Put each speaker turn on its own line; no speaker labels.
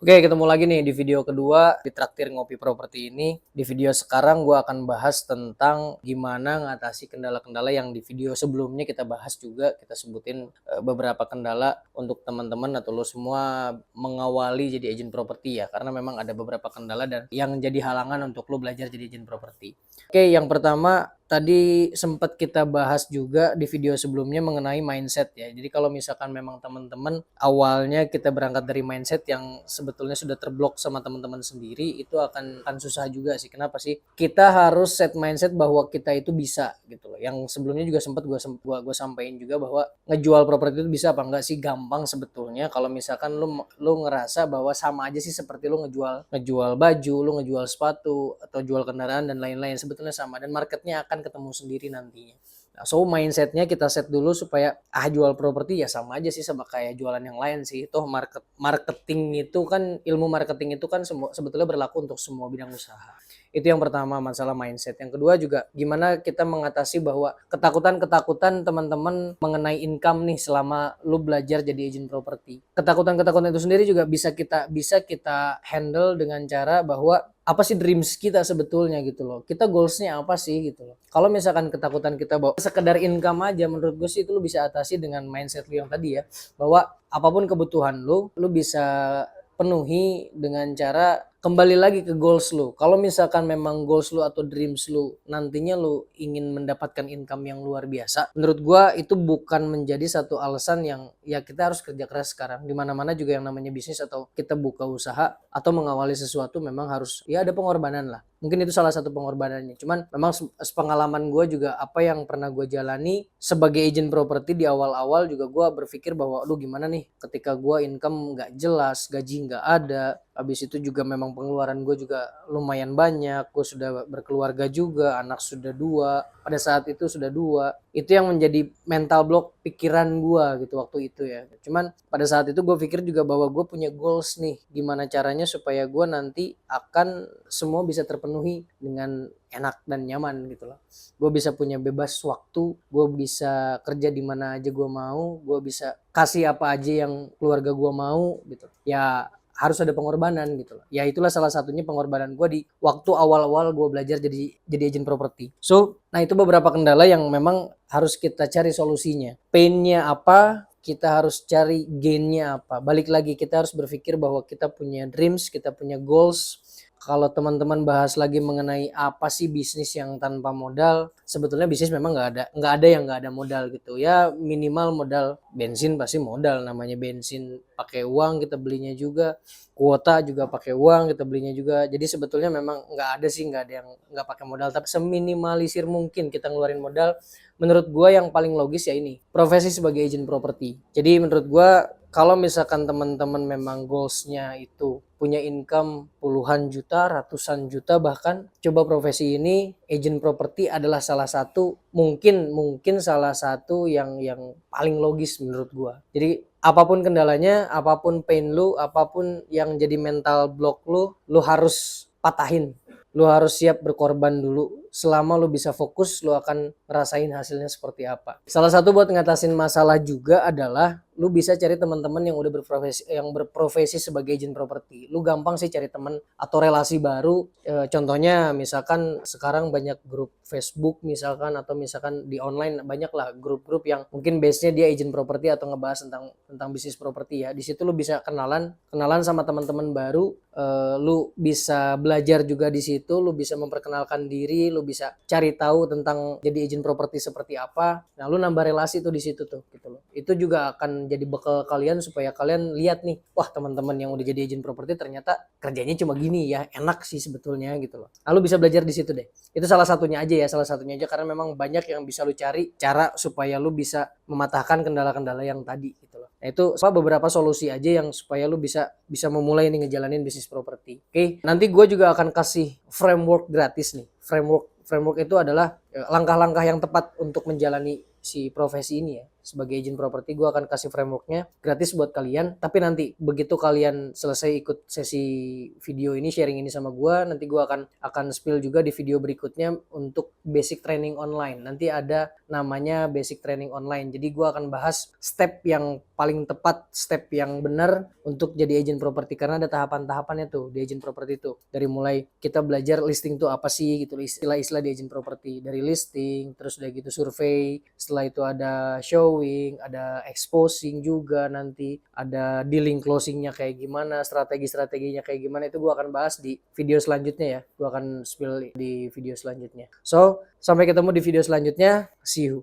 Oke, ketemu lagi nih di video kedua di Traktir Ngopi Properti ini. Di video sekarang gue akan bahas tentang gimana ngatasi kendala-kendala yang di video sebelumnya kita bahas juga. Kita sebutin beberapa kendala untuk teman-teman atau lo semua mengawali jadi agent properti ya. Karena memang ada beberapa kendala dan yang jadi halangan untuk lo belajar jadi agent properti. Oke, yang pertama tadi sempat kita bahas juga di video sebelumnya mengenai mindset ya. Jadi kalau misalkan memang teman-teman awalnya kita berangkat dari mindset yang sebetulnya sudah terblok sama teman-teman sendiri, itu akan susah juga sih. Kenapa sih? Kita harus set mindset bahwa kita itu bisa gitu loh. Yang sebelumnya juga sempat gua sampaikan juga bahwa ngejual properti itu bisa apa enggak sih? Gampang sebetulnya kalau misalkan lu ngerasa bahwa sama aja sih seperti lu ngejual baju, lu ngejual sepatu atau jual kendaraan dan lain-lain, sebetulnya sama dan marketnya akan ketemu sendiri nantinya. Nah, so mindsetnya kita set dulu supaya jual properti ya sama aja sih sama kayak jualan yang lain sih. Toh marketing itu kan, ilmu marketing itu kan sebetulnya berlaku untuk semua bidang usaha. Itu yang pertama, masalah mindset. Yang kedua juga gimana kita mengatasi bahwa ketakutan-ketakutan teman-teman mengenai income nih selama lu belajar jadi agent properti. Ketakutan-ketakutan itu sendiri juga bisa kita handle dengan cara bahwa apa sih dreams kita sebetulnya gitu loh. Kita goalsnya apa sih gitu loh. Kalau misalkan ketakutan kita bahwa sekedar income aja, menurut gue sih itu lu bisa atasi dengan mindset lu yang tadi ya. Bahwa apapun kebutuhan lu bisa penuhi dengan cara kembali lagi ke goals lu. Kalau misalkan memang goals lu atau dreams lu nantinya lu ingin mendapatkan income yang luar biasa, menurut gua itu bukan menjadi satu alasan yang ya kita harus kerja keras sekarang. Di mana-mana juga yang namanya bisnis atau kita buka usaha atau mengawali sesuatu memang harus ya ada pengorbanan lah. Mungkin itu salah satu pengorbanannya. Cuman memang sepengalaman gue juga apa yang pernah gue jalani sebagai agent properti di awal-awal juga gue berpikir bahwa lu gimana nih ketika gue income nggak jelas, gaji nggak ada, habis itu juga memang pengeluaran gue juga lumayan banyak, gue sudah berkeluarga juga, anak sudah 2, pada saat itu sudah 2. Itu yang menjadi mental block pikiran gue gitu waktu itu ya. Cuman pada saat itu gue pikir juga bahwa gue punya goals nih, gimana caranya supaya gue nanti akan semua bisa terpenuhi dengan enak dan nyaman gitu loh. Gue bisa punya bebas waktu, gue bisa kerja di mana aja gue mau, gue bisa kasih apa aja yang keluarga gue mau gitu. Ya harus ada pengorbanan gitu loh. Ya itulah salah satunya pengorbanan gue di waktu awal-awal gue belajar jadi agent properti. So, nah itu beberapa kendala yang memang harus kita cari solusinya. Painnya apa? Kita harus cari gainnya apa. Balik lagi kita harus berpikir bahwa kita punya dreams, kita punya goals. Kalau teman-teman bahas lagi mengenai apa sih bisnis yang tanpa modal, sebetulnya bisnis memang nggak ada yang nggak ada modal gitu ya. Minimal modal bensin pasti modal, namanya bensin pakai uang kita belinya juga, kuota juga pakai uang kita belinya juga. Jadi sebetulnya memang nggak ada yang nggak pakai modal, tapi seminimalisir mungkin kita ngeluarin modal. Menurut gue yang paling logis ya ini profesi sebagai agent properti. Jadi menurut gue kalau misalkan teman-teman memang goalsnya itu punya income puluhan juta, ratusan juta bahkan, coba profesi ini agent properti adalah salah satu mungkin salah satu yang paling logis menurut gua. Jadi apapun kendalanya, apapun pain lu, apapun yang jadi mental block lu harus patahin. Lu harus siap berkorban dulu. Selama lu bisa fokus, lu akan ngerasain hasilnya seperti apa. Salah satu buat ngatasin masalah juga adalah lu bisa cari teman-teman yang udah berprofesi sebagai agent properti. Lu gampang sih cari teman atau relasi baru. Contohnya misalkan sekarang banyak grup Facebook misalkan, atau misalkan di online banyak lah grup-grup yang mungkin base-nya dia agent properti atau ngebahas tentang bisnis properti ya. Di situ lu bisa kenalan sama teman-teman baru. Lu bisa belajar juga di situ, lu bisa memperkenalkan diri, lu bisa cari tahu tentang jadi agent properti seperti apa. Nah, lu nambah relasi tuh di situ tuh gitu loh. Itu juga akan jadi bekal kalian supaya kalian lihat nih, wah teman-teman yang udah jadi agent properti ternyata kerjanya cuma gini ya, enak sih sebetulnya gitu loh. Lalu bisa belajar di situ deh. Itu salah satunya aja karena memang banyak yang bisa lu cari cara supaya lu bisa mematahkan kendala-kendala yang tadi gitu loh. Nah, itu beberapa solusi aja yang supaya lu bisa memulai nih ngejalanin bisnis properti. Oke, nanti gue juga akan kasih framework gratis nih. Framework itu adalah langkah-langkah yang tepat untuk menjalani si profesi ini ya. sebagai agent properti. Gue akan kasih frameworknya gratis buat kalian. Tapi nanti begitu kalian selesai ikut sesi video ini, sharing ini sama gue, nanti gue akan spill juga di video berikutnya untuk basic training online. Nanti ada namanya basic training online. Jadi gue akan bahas step yang paling tepat, step yang benar untuk jadi agent properti, karena ada tahapan-tahapannya tuh di agent properti itu. Dari mulai kita belajar listing tuh apa sih gitu, istilah-istilah di agent properti, dari listing, terus udah gitu survei, setelah itu ada showing, ada exposing juga, nanti ada dealing closingnya kayak gimana, strategi-strateginya kayak gimana, itu gue akan bahas di video selanjutnya ya. Gue akan spill di video selanjutnya. So, sampai ketemu di video selanjutnya. See you.